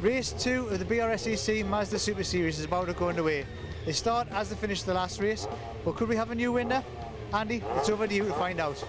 Race 2 of the BRSCC Mazda Super Series is about to go underway. They start as they finish the last race, but could we have a new winner? Andy, it's over to you to find out.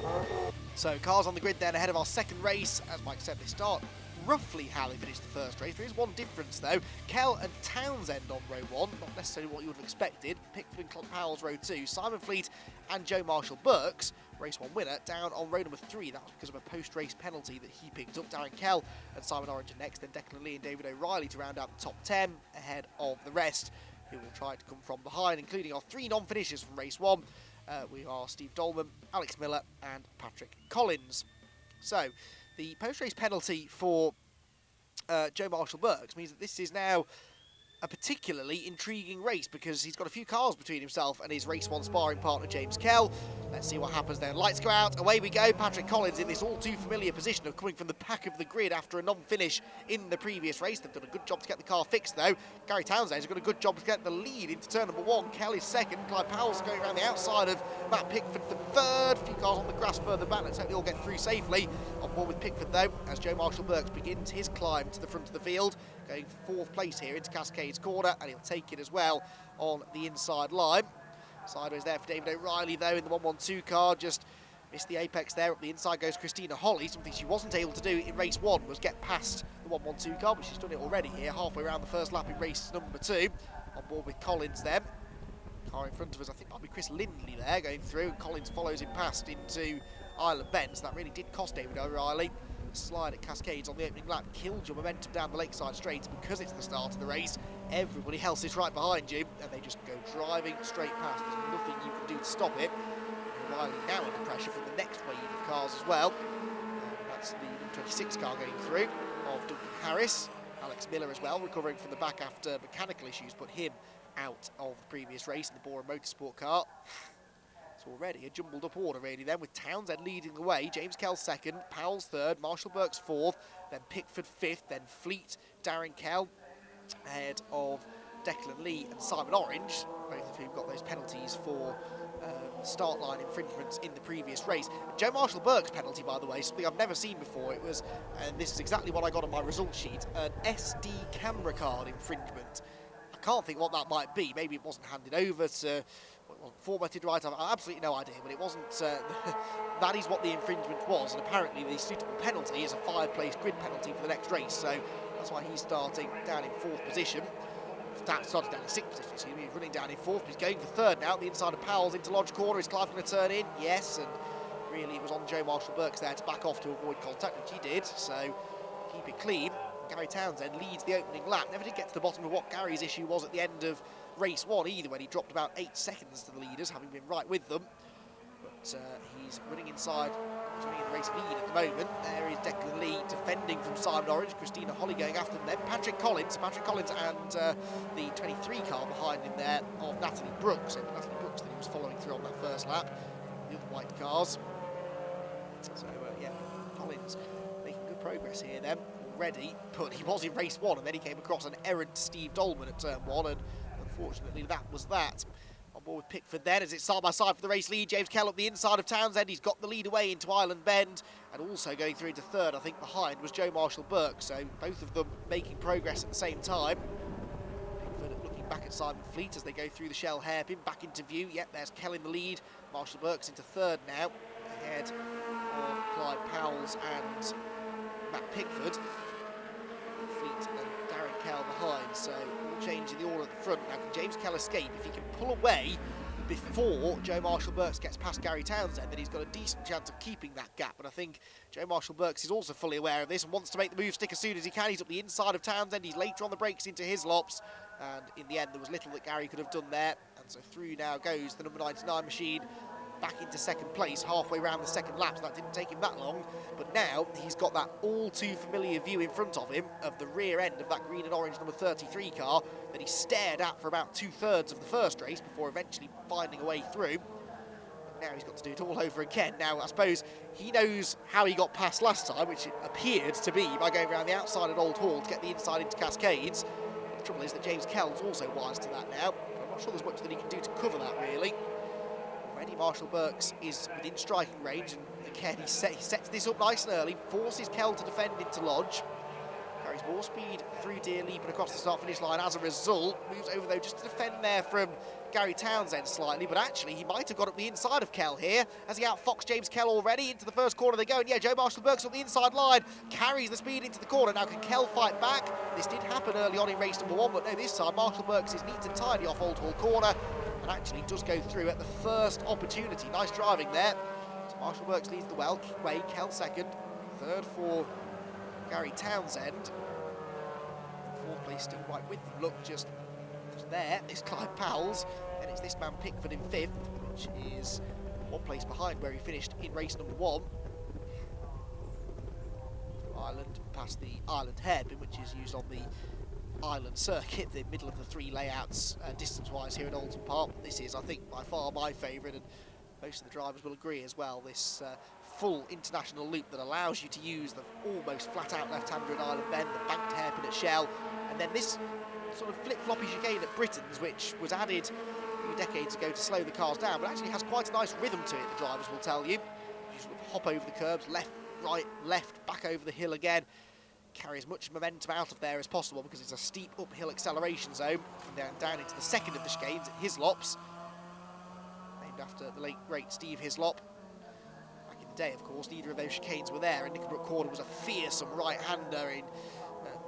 So cars on the grid then ahead of our second race. As Mike said, they start roughly how they finished the first race. There is one difference though. Kell and Townsend on row 1, not necessarily what you would have expected. Pickford and Clon Powell's row 2. Simon Fleet and Joe Marshall-Burks, race 1 winner, down on row number 3. That was because of a post-race penalty that he picked up. Darren Kell and Simon Orange are next, then Declan Lee and David O'Reilly to round out the top 10 ahead of the rest, who will try to come from behind, including our 3 non-finishers from race 1. We are Steve Dolman, Alex Miller and Patrick Collins. So, the post-race penalty for Joe Marshall-Burks means that this is now a particularly intriguing race because he's got a few cars between himself and his race 1 sparring partner James Kell. Let's see what happens there. Lights go out, away we go. Patrick Collins in this all too familiar position of coming from the back of the grid after a non-finish in the previous race. They've done a good job to get the car fixed though. Gary Townsend has got a good job to get the lead into turn number 1. Kell is second. Clyde Powell's going around the outside of Matt Pickford for third. A few cars on the grass further back. Let's hope they all get through safely. On board with Pickford though, as Joe Marshall-Burks begins his climb to the front of the field, going for 4th place here into Cascades Corner, and he'll take it as well on the inside line. Sideways there for David O'Reilly though in the 112 car, just missed the apex there. Up the inside goes Christina Holly. Something she wasn't able to do in race 1 was get past the 112 car, but she's done it already here, halfway around the first lap in race number 2. On board with Collins then. Car in front of us, I think that'll be Chris Lindley there going through. Collins follows him past into Island Bend, so that really did cost David O'Reilly. The slide at Cascades on the opening lap killed your momentum down the lakeside straight. Because it's the start of the race, everybody else is right behind you and they just go driving straight past. There's nothing you can do to stop it. O'Reilly now under pressure from the next wave of cars as well. And that's the 26 car going through of Duncan Harris. Alex Miller as well, recovering from the back after mechanical issues, put him out of the previous race in the Bora Motorsport car. It's already a jumbled up order really then, with Townsend leading the way, James Kell second, Powell's third, Marshall-Burks fourth, then Pickford fifth, then Fleet, Darren Kell ahead of Declan Lee and Simon Orange, both of whom got those penalties for start line infringements in the previous race. Joe Marshall-Burks' penalty, by the way, something I've never seen before. It was, and this is exactly what I got on my results sheet, an SD camera card infringement. I can't think what that might be. Maybe it wasn't handed over to, it wasn't formatted right. I've absolutely no idea, but it wasn't. That is what the infringement was, and apparently the suitable penalty is a 5-place grid penalty for the next race. So that's why he's starting down in 4th position. Started down in 6th position, excuse me. He's running down in 4th. He's going for 3rd now. The inside of Powell's into Lodge Corner. Is Clive going to turn in? Yes, and really it was on Joe Marshall-Burks there to back off to avoid contact, which he did. So keep it clean. Gary Townsend leads the opening lap. Never did get to the bottom of what Gary's issue was at the end of race 1 either, when he dropped about 8 seconds to the leaders, having been right with them. But he's running inside, he's running in the race lead at the moment. There is Declan Lee defending from Simon Orange, Christina Holly going after them then. Patrick Collins and the 23 car behind him there of Natalie Brooks. So Natalie Brooks that he was following through on that first lap, the other white cars. So yeah, Collins making good progress here then already, but he was in race 1 and then he came across an errant Steve Dolman at turn 1, and unfortunately that was that. On board with Pickford then, as it's side by side for the race lead. James Kell up the inside of Townsend. He's got the lead away into Island Bend, and also going through into 3rd, I think behind, was Joe Marshall-Burks. So both of them making progress at the same time. Pickford looking back at Simon Fleet as they go through the Shell hairpin, back into view. Yep, there's Kell in the lead. Marshall-Burks into 3rd now, ahead of Clyde Powell's and Matt Pickford. Fleet and Darren Kell behind, so all change in the order at the front. Now can James Kell escape? If he can pull away before Joe Marshall-Burks gets past Gary Townsend, then he's got a decent chance of keeping that gap. But I think Joe Marshall-Burks is also fully aware of this and wants to make the move stick as soon as he can. He's up the inside of Townsend, he's later on the brakes into his lops, and in the end there was little that Gary could have done there. And so through now goes the number 99 machine, back into 2nd place, halfway around the 2nd lap, so that didn't take him that long. But now he's got that all too familiar view in front of him of the rear end of that green and orange number 33 car that he stared at for about 2/3 of the first race before eventually finding a way through. But now he's got to do it all over again. Now I suppose he knows how he got past last time, which it appeared to be by going around the outside at Old Hall to get the inside into Cascades. But the trouble is that James Kell's also wise to that now. I'm not sure there's much that he can do to cover that really. Already Marshall-Burks is within striking range, and again he sets this up nice and early, forces Kell to defend into Lodge. Carries More speed through Deer, leaping across the start-finish line as a result. Moves over, though, just to defend there from Gary Townsend slightly, but actually he might have got up the inside of Kell here as he outfoxed James Kell already. Into the first corner they go, and yeah, Joe Marshall-Burke's on the inside line, carries the speed into the corner. Now can Kell fight back? This did happen early on in race number 1, but no, this time Marshall-Burke's is neat and tidy off Old Hall corner and actually does go through at the first opportunity. Nice driving there. So Marshall-Burke's leads the way, Kell second, third for Gary Townsend. Fourth place still right with them. Look, just there, it's Clive Powell's, and it's this man Pickford in 5th, which is 1 place behind where he finished in race number 1. Ireland, past the Ireland hairpin, which is used on the Ireland circuit, the middle of the 3 layouts distance-wise here at Oulton Park. This is, I think, by far my favourite, and most of the drivers will agree as well, this full international loop that allows you to use the almost flat-out left-hander at Ireland Bend, the banked hairpin at Shell, and then this sort of flip-floppy chicane at Britain's, which was added a few decades ago to slow the cars down, but actually has quite a nice rhythm to it, the drivers will tell you. You sort of hop over the curbs, left, right, left, back over the hill again, carry as much momentum out of there as possible because it's a steep uphill acceleration zone, and then down into the second of the chicanes at Hislops, named after the late great Steve Hislop. Back in the day, of course, neither of those chicanes were there, and Nickelbrook Corner was a fearsome right-hander in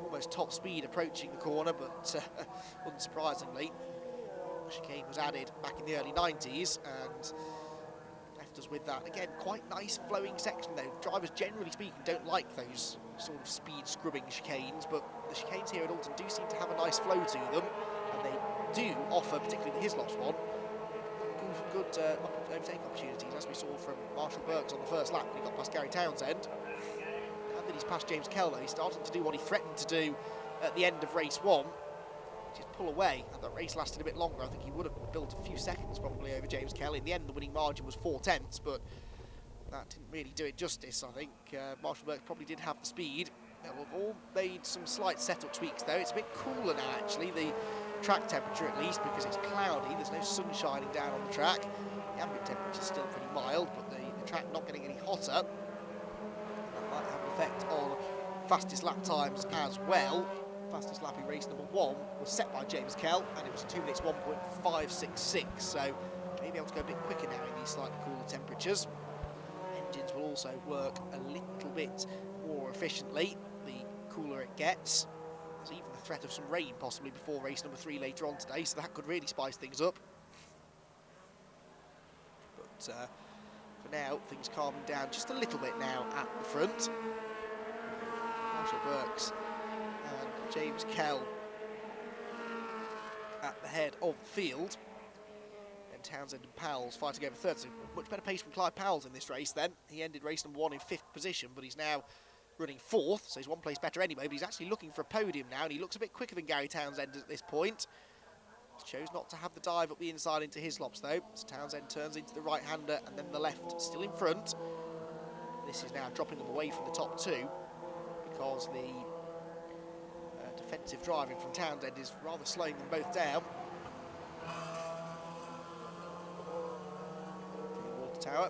almost top speed approaching the corner, but unsurprisingly, the chicane was added back in the early 90s and left us with that. Again, quite nice flowing section though. Drivers, generally speaking, don't like those sort of speed scrubbing chicanes, but the chicanes here at Oulton do seem to have a nice flow to them, and they do offer, particularly the Hislops one, good overtake opportunities, as we saw from Marshall-Burke's on the first lap when he got past Gary Townsend. That he's past James Kell, though, he's starting to do what he threatened to do at the end of race 1, which is pull away. Had that race lasted a bit longer, I think he would have built a few seconds probably over James Kell. In the end, the winning margin was 4/10, but that didn't really do it justice. I think Marshall-Burke probably did have the speed. We've all made some slight setup tweaks, though. It's a bit cooler now, actually, the track temperature at least, because it's cloudy. There's no sun shining down on the track. The ambient temperature is still pretty mild, but the track not getting any hotter. Might have an effect on fastest lap times as well. Fastest lap in race number 1 was set by James Kell, and it was 2 minutes 1.566, so maybe able to go a bit quicker now in these slightly cooler temperatures. Engines will also work a little bit more efficiently the cooler it gets. There's even the threat of some rain possibly before race number 3 later on today, so that could really spice things up. But for now, things calming down just a little bit now at the front. Marshall-Burke's and James Kell at the head of the field. And Townsend and Powell's fighting over third. So much better pace from Clive Powell's in this race then. He ended race number 1 in 5th position, but he's now running 4th, so he's 1 place better anyway, but he's actually looking for a podium now, and he looks a bit quicker than Gary Townsend at this point. Chose not to have the dive up the inside into Hislops though, so Townsend turns into the right-hander and then the left, still in front. This is now dropping them away from the top 2 because the defensive driving from Townsend is rather slowing them both down. Water tower.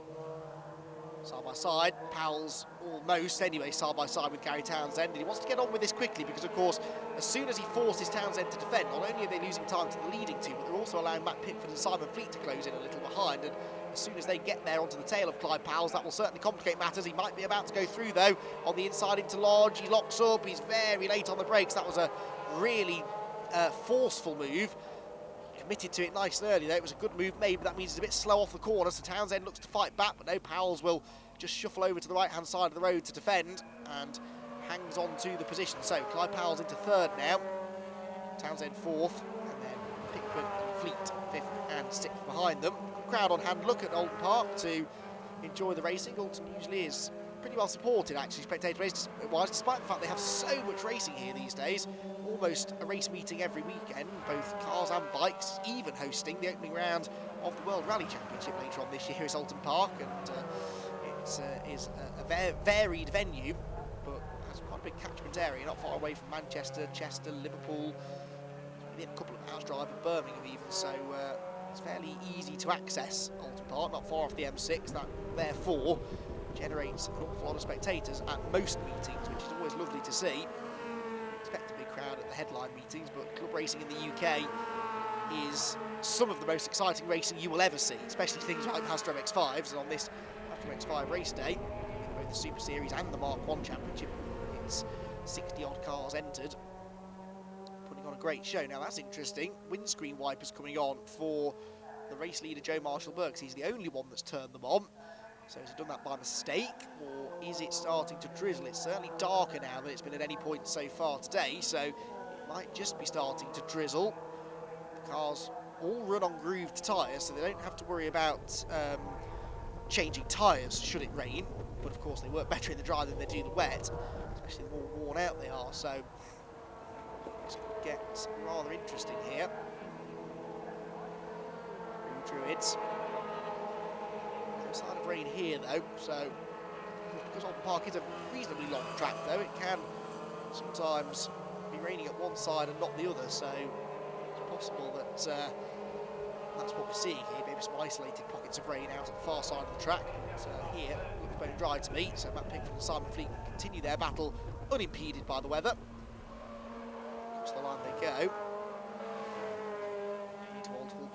Side by side, Powell's almost anyway side by side with Gary Townsend, and he wants to get on with this quickly because of course as soon as he forces Townsend to defend, not only are they losing time to the leading two, but they're also allowing Matt Pickford and Simon Fleet to close in a little behind, and as soon as they get there onto the tail of Clive Powell's, that will certainly complicate matters. He might be about to go through though on the inside into Lodge. He locks up, he's very late on the brakes. That was a really forceful move. Committed to it nice and early though. It was a good move made, but that means it's a bit slow off the corner, so Townsend looks to fight back, but no, Powell's will just shuffle over to the right hand side of the road to defend and hangs on to the position. So Clive Powell's into 3rd now, Townsend 4th, and then Pickford and Fleet 5th and 6th behind them. Crowd on hand look at Oulton Park to enjoy the racing. Oulton usually is pretty well supported actually, spectator race-wise, despite the fact they have so much racing here these days. Almost a race meeting every weekend, both cars and bikes, even hosting the opening round of the World Rally Championship later on this year at Oulton Park, and it is a varied venue, but has quite a big catchment area, not far away from Manchester, Chester, Liverpool, within a couple of hours drive of Birmingham even, so it's fairly easy to access Oulton Park, not far off the M6, that therefore generates an awful lot of spectators at most meetings, which is always lovely to see. the headline meetings, but club racing in the UK is some of the most exciting racing you will ever see, especially things like Mazda MX-5s. And on this Mazda MX-5 race day, in both the Super Series and the Mark 1 Championship, it's 60-odd cars entered, putting on a great show. Now that's interesting. Windscreen wipers coming on for the race leader Joe Marshall-Burks. He's the only one that's turned them on. So has he done that by mistake, or is it starting to drizzle? It's certainly darker now than it's been at any point so far today, so it might just be starting to drizzle. The cars all run on grooved tyres, so they don't have to worry about changing tyres should it rain, but of course they work better in the dry than they do the wet, especially the more worn out they are, so it's going to get rather interesting here. Druids. No sign of rain here though, so because Oulton Park is a reasonably long track though, it can sometimes be raining at one side and not the other, so it's possible that that's what we're seeing here, maybe some isolated pockets of rain out at the far side of the track, but here it looks bone dry to me, so Matt Pickford and Simon Fleet can continue their battle unimpeded by the weather. Across the line they go.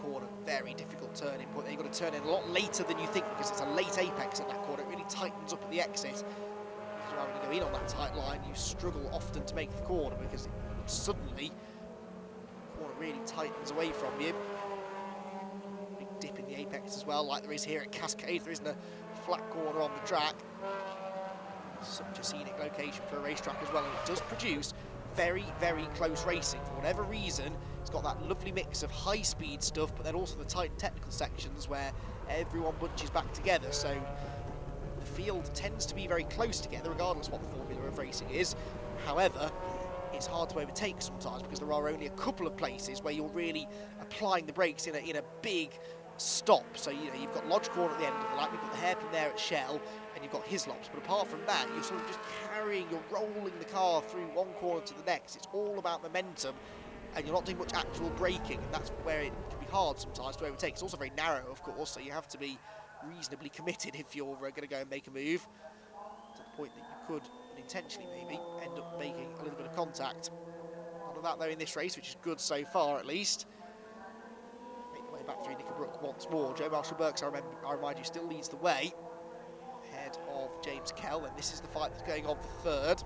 Corner, very difficult turning point. You've got to turn in a lot later than you think because it's a late apex at that corner. It really tightens up at the exit. As you're having to go in on that tight line, you struggle often to make the corner because suddenly the corner really tightens away from you. Big dip in the apex as well, like there is here at Cascade. There isn't a flat corner on the track. Such a scenic location for a racetrack as well, and it does produce very, very close racing. For whatever reason, it's got that lovely mix of high-speed stuff, but then also the tight technical sections where everyone bunches back together. So the field tends to be very close together, regardless what the formula of racing is. However, it's hard to overtake sometimes because there are only a couple of places where you're really applying the brakes in a big stop. So you've got Lodge Corner at the end of the lap, you've got the hairpin there at Shell, and you've got Hislops. But apart from that, you're sort of just you're rolling the car through one corner to the next. It's all about momentum, and you're not doing much actual braking, and that's where it can be hard sometimes to overtake. It's also very narrow, of course, so you have to be reasonably committed if you're going to go and make a move, to the point that you could unintentionally maybe end up making a little bit of contact. None of that though in this race, which is good so far at least. Make the way back through Knickerbrook once more. Joe Marshall-Burks, I remind you, still leads the way ahead of James Kell, and this is the fight that's going on for third.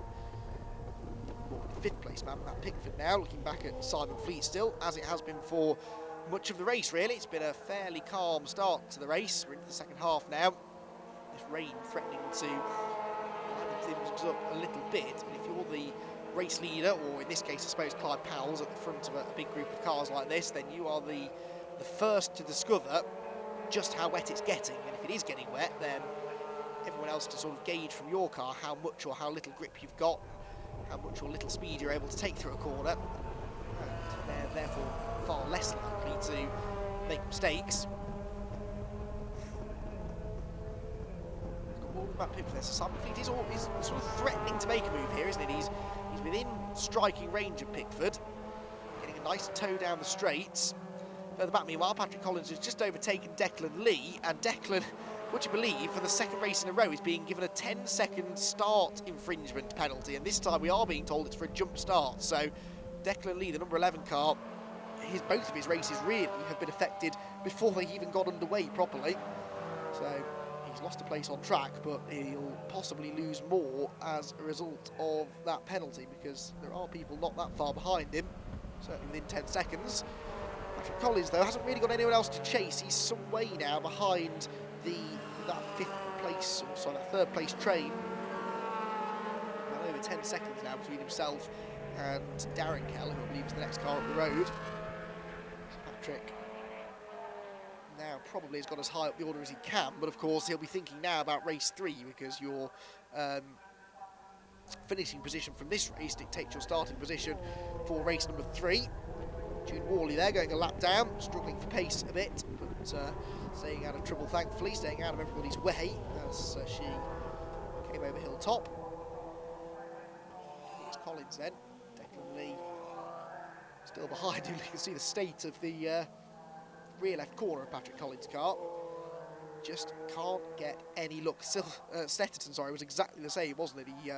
Fifth place man, Matt Pickford now, looking back at Simon Fleet still, as it has been for much of the race really. It's been a fairly calm start to the race. We're into the second half now. This rain threatening to liven things up a little bit, and if you're the race leader, or in this case I suppose Clive Powell's at the front of a big group of cars like this, then you are the first to discover just how wet it's getting, and if it is getting wet, then everyone else to sort of gauge from your car how much or how little grip you've got, how much or little speed you're able to take through a corner, and they're therefore far less likely to make mistakes. Matt Pickford, so Simon Fleet is sort of threatening to make a move here, isn't it? He's within striking range of Pickford, getting a nice tow down the straights. Further back, meanwhile, Patrick Collins has just overtaken Declan Lee, and Declan, would you believe, for the second race in a row, is being given a 10-second start infringement penalty, and this time we are being told it's for a jump start. So Declan Lee, the number 11 car, both of his races really have been affected before they even got underway properly. So he's lost a place on track, but he'll possibly lose more as a result of that penalty, because there are people not that far behind him, certainly within 10 seconds. Patrick Collins, though, hasn't really got anyone else to chase. He's some way now behind that third place train. Well, over 10 seconds now between himself and Darren Kell, who I believe is the next car up the road. So Patrick now probably has got as high up the order as he can, but of course he'll be thinking now about race 3, because your finishing position from this race dictates your starting position for race number 3. June Worley there going a lap down, struggling for pace a bit, but staying out of trouble thankfully, staying out of everybody's way as she came over hilltop. Here's Collins then, Declan Lee still behind him. You can see the state of the rear left corner of Patrick Collins' car. Just can't get any luck. Still, Stetterton, sorry, was exactly the same, wasn't it? He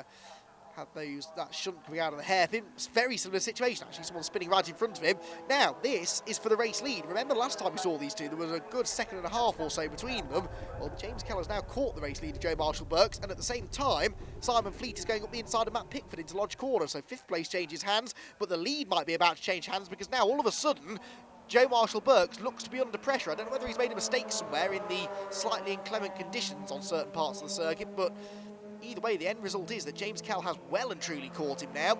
had that shunt coming out of the hairpin. It's a very similar situation, actually. Someone spinning right in front of him. Now, this is for the race lead. Remember last time we saw these two, there was a good second and a half or so between them. Well, James Keller's now caught the race lead of Joe Marshall-Burks, and at the same time, Simon Fleet is going up the inside of Matt Pickford into Lodge Corner, so 5th place changes hands, but the lead might be about to change hands because now, all of a sudden, Joe Marshall-Burks looks to be under pressure. I don't know whether he's made a mistake somewhere in the slightly inclement conditions on certain parts of the circuit, but either way, the end result is that James Kell has well and truly caught him now.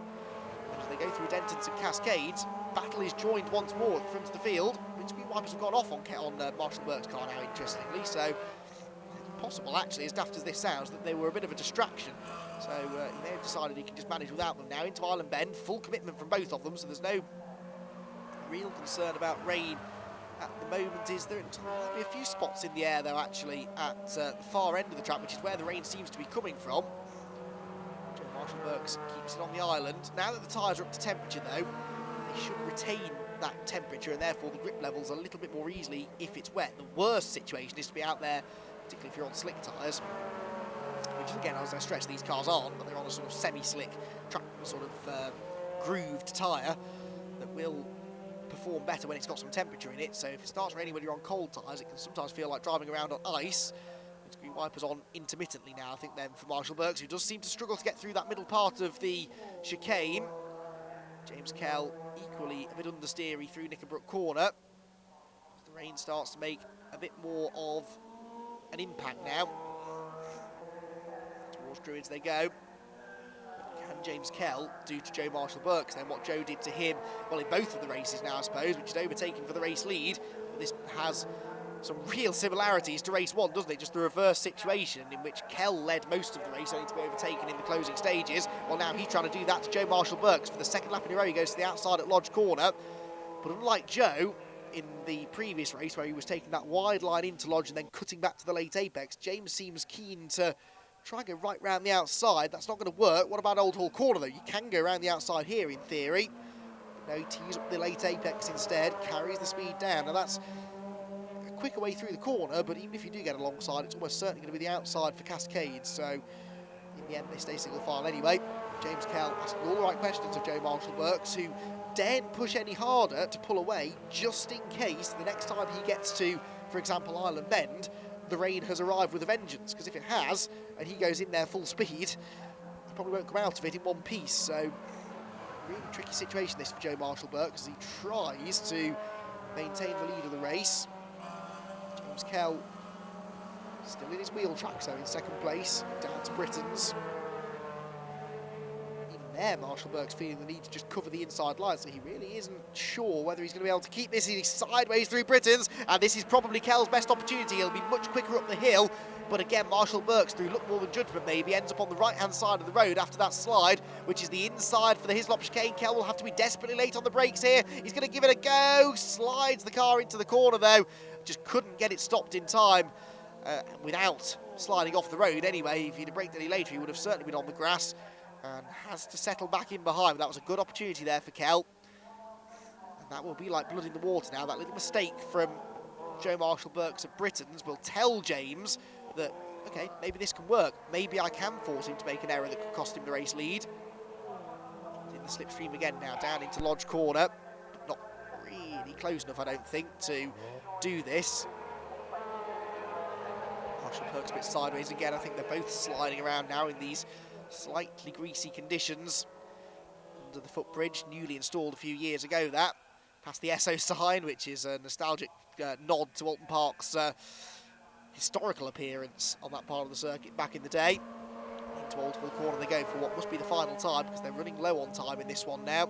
As they go through Dentons and Cascades, battle is joined once more at the front of the field. Windscreen wipers have gone off on Marshall-Burks' car now, interestingly, so it's possible, actually, as daft as this sounds, that they were a bit of a distraction. So he may have decided he can just manage without them now. Into Island Bend, full commitment from both of them, so there's no real concern about rain at the moment. Is there might be a few spots in the air though, actually, at the far end of the track, which is where the rain seems to be coming from. Joe Marshall-Burks keeps it on the island. Now that the tyres are up to temperature though, they should retain that temperature and therefore the grip levels a little bit more easily if it's wet. The worst situation is to be out there, particularly if you're on slick tyres, which again, as I stress, these cars aren't, but they're on a sort of semi-slick track, sort of grooved tyre that will perform better when it's got some temperature in it. So if it starts raining when you're on cold tyres, it can sometimes feel like driving around on ice. Windscreen wipers on intermittently now, I think, then for Marshall-Burks, who does seem to struggle to get through that middle part of the chicane. James Kell equally a bit understeery through Knickerbrook Corner. As the rain starts to make a bit more of an impact now. Towards Druids they go. Can James Kell do to Joe Marshall-Burks then what Joe did to him, well, in both of the races now, I suppose, which is overtaking for the race lead. But this has some real similarities to race one, doesn't it? Just the reverse situation in which Kell led most of the race, only to be overtaken in the closing stages. Well, now he's trying to do that to Joe Marshall-Burks. For the second lap in a row, he goes to the outside at Lodge Corner. But unlike Joe, in the previous race where he was taking that wide line into Lodge and then cutting back to the late apex, James seems keen to try and go right round the outside. That's not going to work. What about Old Hall Corner, though? You can go around the outside here, in theory. No, he tees up the late apex instead, carries the speed down. Now, that's a quicker way through the corner, but even if you do get alongside, it's almost certainly going to be the outside for Cascades. So, in the end, they stay single file anyway. James Kell asking all the right questions of Joe Marshall-Burks, who daren't push any harder to pull away, just in case the next time he gets to, for example, Island Bend, the rain has arrived with a vengeance, because if it has, and he goes in there full speed, he probably won't come out of it in one piece. So, really tricky situation this for Joe Marshall-Burks as he tries to maintain the lead of the race. James Kell still in his wheel track, so in second place, down to Britain's. Even there, Marshall-Burks feeling the need to just cover the inside line, so he really isn't sure whether he's going to be able to keep this. He's sideways through Britain's, and this is probably Kell's best opportunity. He'll be much quicker up the hill, but again, Marshall-Burks, through luck more than judgment maybe, ends up on the right-hand side of the road after that slide, which is the inside for the Hislop chicane. Kell will have to be desperately late on the brakes here. He's going to give it a go, slides the car into the corner though, just couldn't get it stopped in time without sliding off the road anyway. If he'd have braked any later, he would have certainly been on the grass, and has to settle back in behind. But that was a good opportunity there for Kell. And that will be like blood in the water now. That little mistake from Joe Marshall-Burks at Britain's will tell James that, okay, maybe this can work. Maybe I can force him to make an error that could cost him the race lead. In the slipstream again now, down into Lodge Corner. But not really close enough, I don't think, to do this. Marshall-Burks a bit sideways again. I think they're both sliding around now in these slightly greasy conditions under the footbridge, newly installed a few years ago, that past the SO sign, which is a nostalgic nod to Oulton Park's historical appearance on that part of the circuit back in the day. Into Old Hall Corner they go for what must be the final time, because they're running low on time in this one now.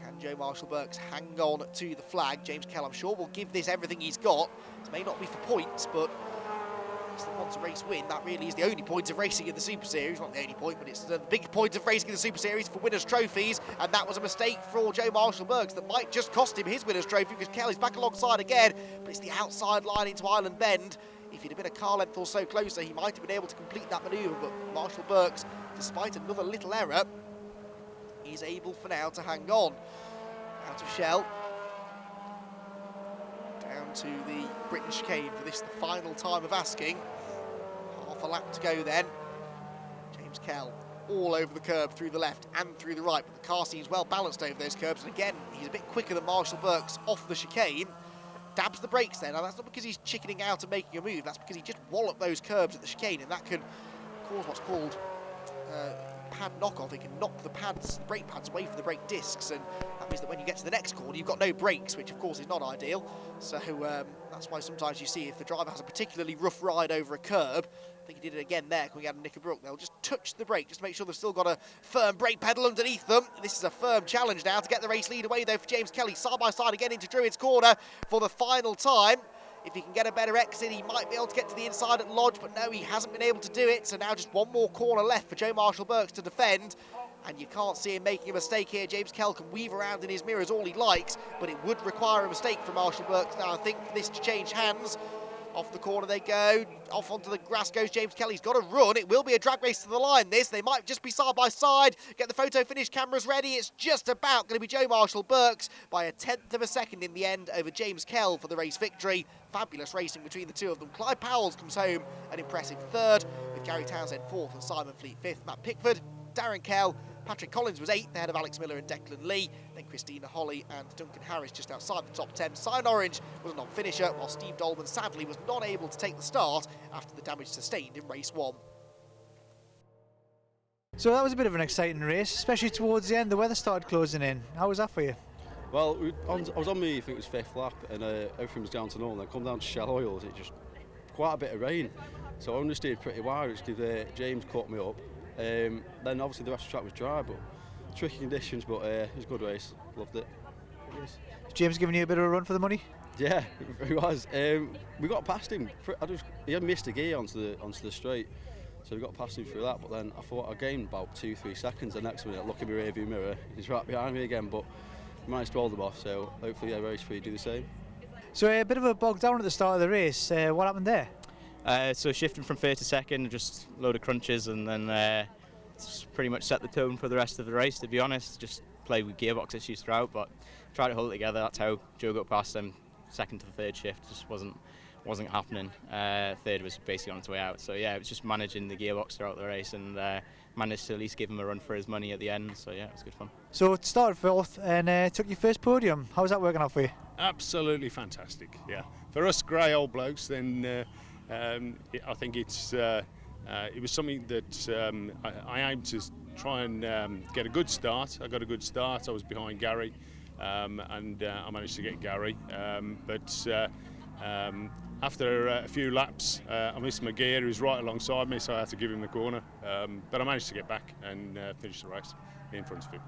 Can Joe Marshall-Burks hang on to the flag? James Kell, I'm sure, will give this everything he's got. It may not be for points, but wants a race win. That really is the only point of racing in the Super Series. Not the only point, but it's the big point of racing in the Super Series for winners' trophies. And that was a mistake for Joe Marshall-Burks that might just cost him his winners' trophy, because Kelly's back alongside again. But it's the outside line into Island Bend. If he'd have been a car length or so closer, he might have been able to complete that manoeuvre. But Marshall-Burks, despite another little error, is able for now to hang on. Out of shell. Down to the Britain chicane for this, the final time of asking. Half a lap to go then. James Kell all over the curb through the left and through the right, but the car seems well balanced over those curbs, and again, he's a bit quicker than Marshall Burks off the chicane. Dabs the brakes there. Now, that's not because he's chickening out and making a move, that's because he just walloped those curbs at the chicane, and that can cause what's called pad knockoff. It can knock the brake pads away from the brake discs, and that means that when you get to the next corner, you've got no brakes, which of course is not ideal. So that's why sometimes you see if the driver has a particularly rough ride over a curb, I think he did it again there coming out of Knickerbrook, they'll just touch the brake just to make sure they've still got a firm brake pedal underneath them. This is a firm challenge now to get the race lead away though for James Kelly, side by side again into Druid's corner for the final time. If he can get a better exit, he might be able to get to the inside at Lodge, but no, he hasn't been able to do it. So now just one more corner left for Joe Marshall-Burks to defend. And you can't see him making a mistake here. James Kell can weave around in his mirrors all he likes, but it would require a mistake from Marshall-Burks now, I think, for this to change hands. Off the corner they go, off onto the grass goes James Kelly. He's got to run. It will be a drag race to the line, this. They might just be side by side. Get the photo finish cameras ready. It's just about going to be Joe Marshall-Burks by 1/10 of a second in the end over James Kell for the race victory. Fabulous racing between the two of them. Clyde Powells comes home an impressive third, with Gary Townsend fourth and Simon Fleet fifth. Matt Pickford, Darren Kell, Patrick Collins was 8th, ahead of Alex Miller and Declan Lee. Then Christina Holly and Duncan Harris just outside the top 10. Sign Orange was a non-finisher, while Steve Dolman sadly was not able to take the start after the damage sustained in race 1. So that was a bit of an exciting race, especially towards the end. The weather started closing in. How was that for you? Well, I was on me, I think it was 5th lap, and everything was down to normal. Then come down to Shell Oils, it just quite a bit of rain. So I understeered pretty wide, which gave James caught me up. Then obviously the rest of the track was dry, but tricky conditions, but it was a good race, loved it. Is James giving you a bit of a run for the money? Yeah, he was. We got past him, he had missed a gear onto the straight, so we got past him through that, but then I thought I gained about 2-3 seconds. The next minute, look in my rearview mirror, he's right behind me again, but we managed to hold him off, so hopefully race 3 do the same. So a bit of a bog down at the start of the race. What happened there? So shifting from 3rd to 2nd, just a load of crunches, and then it's pretty much set the tone for the rest of the race, to be honest. Just played with gearbox issues throughout, but tried to hold it together. That's how Joe got past them. 2nd to the 3rd shift just wasn't happening. 3rd was basically on its way out. So yeah, it was just managing the gearbox throughout the race, and managed to at least give him a run for his money at the end. So yeah, it was good fun. So it started 4th and took your first podium. How's that working out for you? Absolutely fantastic, yeah. For us grey old blokes, then I think it was something that I aimed to try and get a good start. I got a good start. I was behind Gary, and I managed to get Gary. But after a few laps, I missed my gear. He was right alongside me, so I had to give him the corner. But I managed to get back and finish the race in front of him.